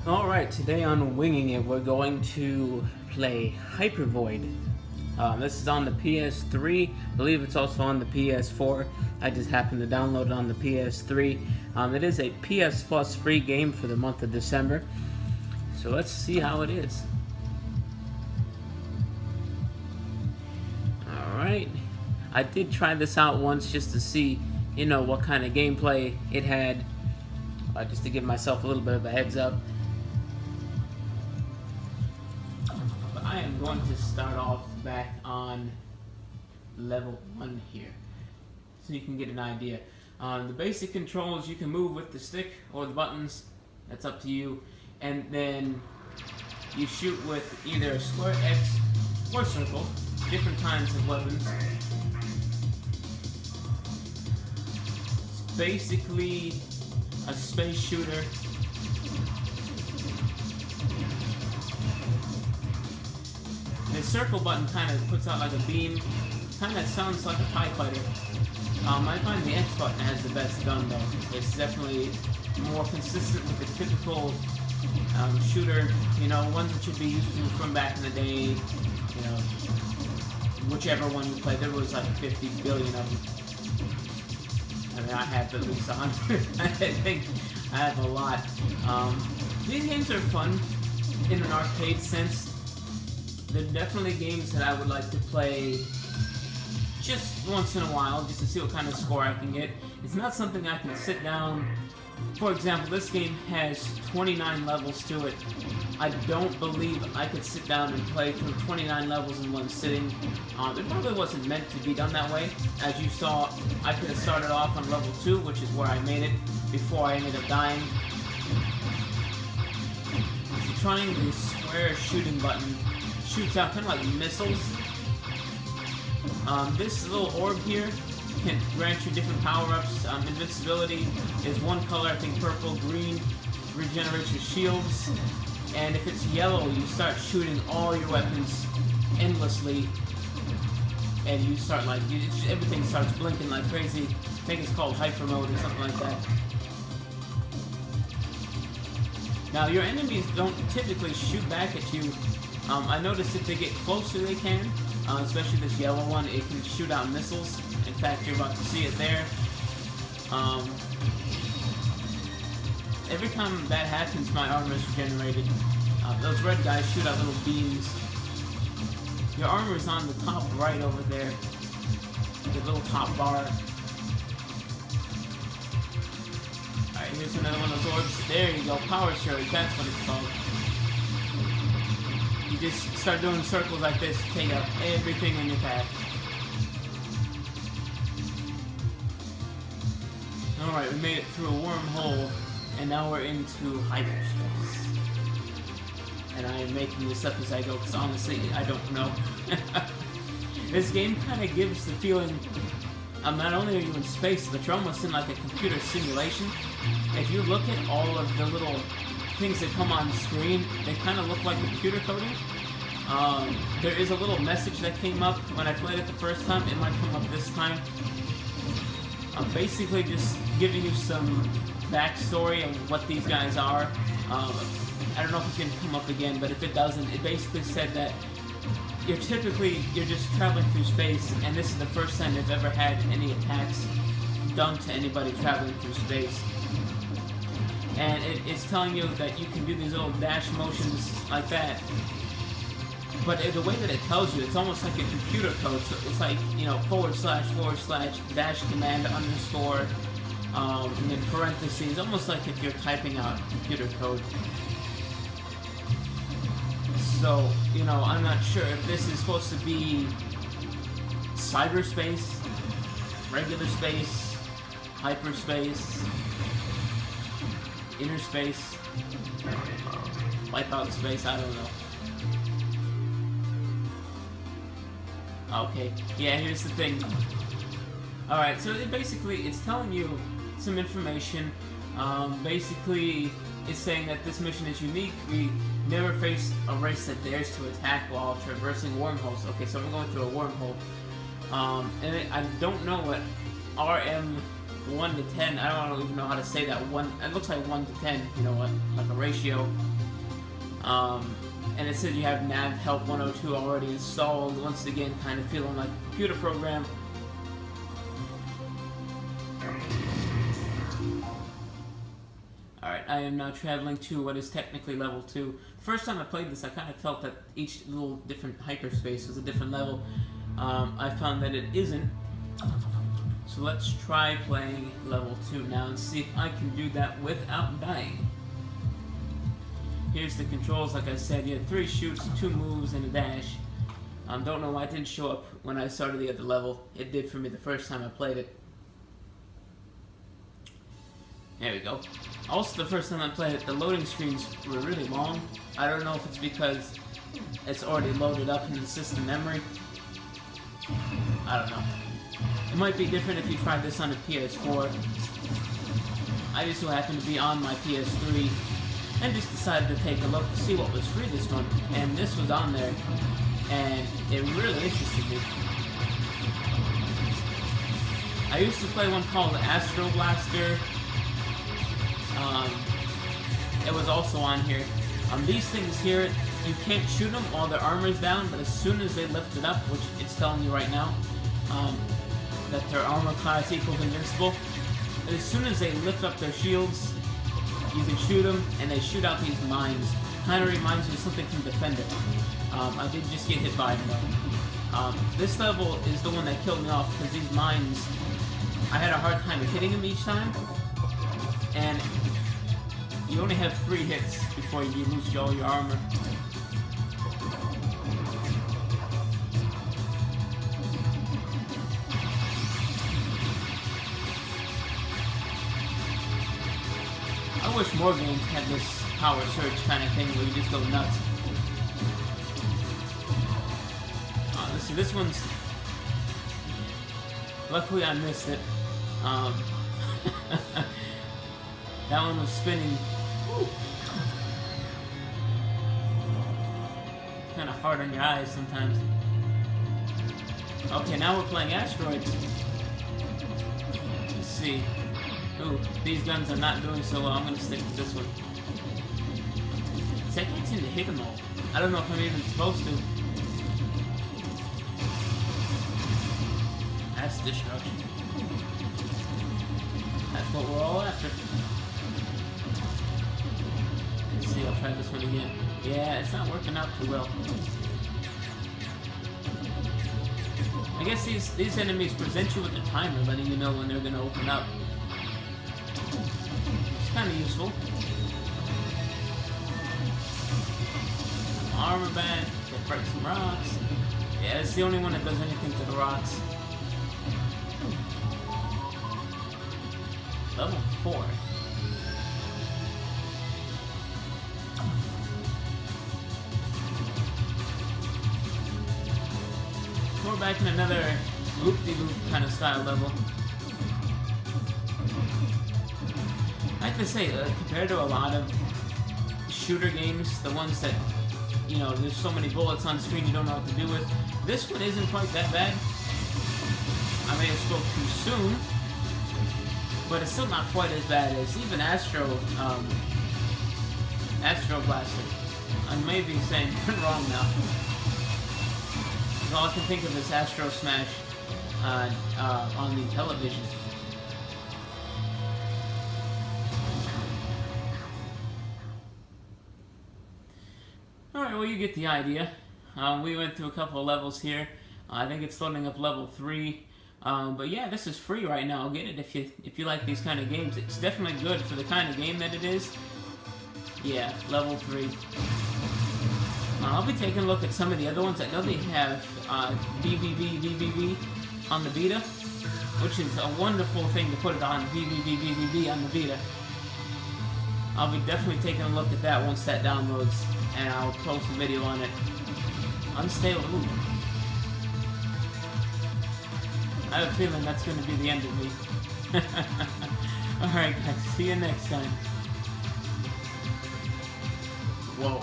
Alright, today on Winging It, we're going to play Hypervoid. This is on the PS3. I believe it's also on the PS4. I just happened to download it on the PS3. It is a PS Plus free game for the month of December. So let's see how it is. Alright. I did try this out once just to see, what kind of gameplay it had. Just to give myself a little bit of a heads up. I am going to start off back on level 1 here, so you can get an idea. The basic controls, you can move with the stick or the buttons, that's up to you, and then you shoot with either a square, X, or circle, different kinds of weapons. It's basically a space shooter. The circle button kind of puts out like a beam. Kind of sounds like a TIE fighter. I find the X button has the best gun though. It's definitely more consistent with the typical shooter. Ones that you'd be used to from back in the day. Whichever one you played. There was like 50 billion of them. I mean, I have at least 100. I think I have a lot. These games are fun in an arcade sense. They're definitely games that I would like to play just once in a while, just to see what kind of score I can get. It's not something I can sit down. For example, this game has 29 levels to it. I don't believe I could sit down and play through 29 levels in one sitting. It probably wasn't meant to be done that way. As you saw, I could have started off on level 2, which is where I made it, before I ended up dying. If you're trying the square shooting button, shoots out kind of like missiles. This little orb here can grant you different power-ups. Invincibility is one color, I think purple, green regenerates your shields, and if it's yellow, you start shooting all your weapons endlessly, and you start everything starts blinking like crazy. I think it's called hyper mode or something like that. Now, your enemies don't typically shoot back at you. I noticed if they get closer they can, especially this yellow one, it can shoot out missiles. In fact, you're about to see it there. Every time that happens, my armor is regenerated. Those red guys shoot out little beams. Your armor is on the top right over there, the little top bar. Alright, here's another one of those orbs. There you go, power surge, that's what it's called. You just start doing circles like this to take out everything in your path. Alright, we made it through a wormhole, and now we're into hyperspace. And I am making this up as I go, because honestly, I don't know. This game kind of gives the feeling, not only are you in space, but you're almost in like a computer simulation. If you look at all of the little things that come on the screen, they kind of look like computer coding. There is a little message that came up when I played it the first time. It might come up this time. I'm basically just giving you some backstory of what these guys are. I don't know if it's going to come up again, but if it doesn't, it basically said that you're just traveling through space, and this is the first time they've ever had any attacks done to anybody traveling through space. And it's telling you that you can do these little dash motions like that. But the way that it tells you, it's almost like a computer code. So it's like, / dash command underscore, and then parentheses, almost like if you're typing out computer code. So, I'm not sure if this is supposed to be cyberspace, regular space, hyperspace, inner space, wipeout space, I don't know. Okay, yeah, here's the thing. Alright, so it's telling you some information. Basically, it's saying that this mission is unique. We never face a race that dares to attack while traversing wormholes. Okay, so we're going through a wormhole. And I don't know what RM 1 to 10. I don't even know how to say that. It looks like 1 to 10. You know what? Like a ratio. And it says you have nav help 102 already installed. Once again, kind of feeling like a computer program. Alright, I am now traveling to what is technically level 2. The first time I played this, I kind of felt that each little different hyperspace was a different level. I found that it isn't. So let's try playing level 2 now and see if I can do that without dying. Here's the controls. Like I said, you had 3 shoots, 2 moves, and a dash. Don't know why it didn't show up when I started the other level. It did for me the first time I played it. There we go. Also, the first time I played it, the loading screens were really long. I don't know if it's because it's already loaded up in the system memory. I don't know. It might be different if you tried this on a PS4. I just so happened to be on my PS3 and just decided to take a look to see what was free this month. And this was on there, and it really interested me. I used to play one called Astro Blaster. It was also on here. These things here, you can't shoot them while their armor's down, but as soon as they lift it up, which it's telling you right now, that their armor class equals invincible, as soon as they lift up their shields, you can shoot them, and they shoot out these mines. Kind of reminds me of something from Defender. I did just get hit by them though. This level is the one that killed me off, because these mines, I had a hard time hitting them each time, and you only have 3 hits before you lose all your armor. I wish more games had this power surge kind of thing where you just go nuts. Let's see, this one's... Luckily I missed it. That one was spinning. Kind of hard on your eyes sometimes. Okay, now we're playing asteroids. Let's see. Ooh, these guns are not doing so well. I'm gonna stick with this one. See, I can't seem to hit them all. I don't know if I'm even supposed to. That's destruction. That's what we're all after. Let's see, I'll try this one again. Yeah, it's not working out too well. I guess these enemies present you with a timer, letting you know when they're gonna open up. It's kind of useful. Armor band, get break some rocks. Yeah, it's the only one that does anything to the rocks. Level 4. We're back in another loop-de-loop kind of style level. I have to say, compared to a lot of shooter games, the ones that, you know, there's so many bullets on screen you don't know what to do with, this one isn't quite that bad. I may have spoke too soon, but it's still not quite as bad as even Astro Blaster. I may be saying wrong now. All I can think of is Astro Smash on the Intellivision. Alright, well, you get the idea. We went through a couple of levels here. I think it's loading up level 3. But yeah, this is free right now. Get it if you like these kind of games. It's definitely good for the kind of game that it is. Yeah, level 3. I'll be taking a look at some of the other ones. I know they have VVV on the Vita, which is a wonderful thing to put it on, VVV on the Vita. I'll be definitely taking a look at that once that downloads, and I'll post a video on it. Unstable. Ooh. I have a feeling that's going to be the end of me. Alright guys, see you next time. Whoa.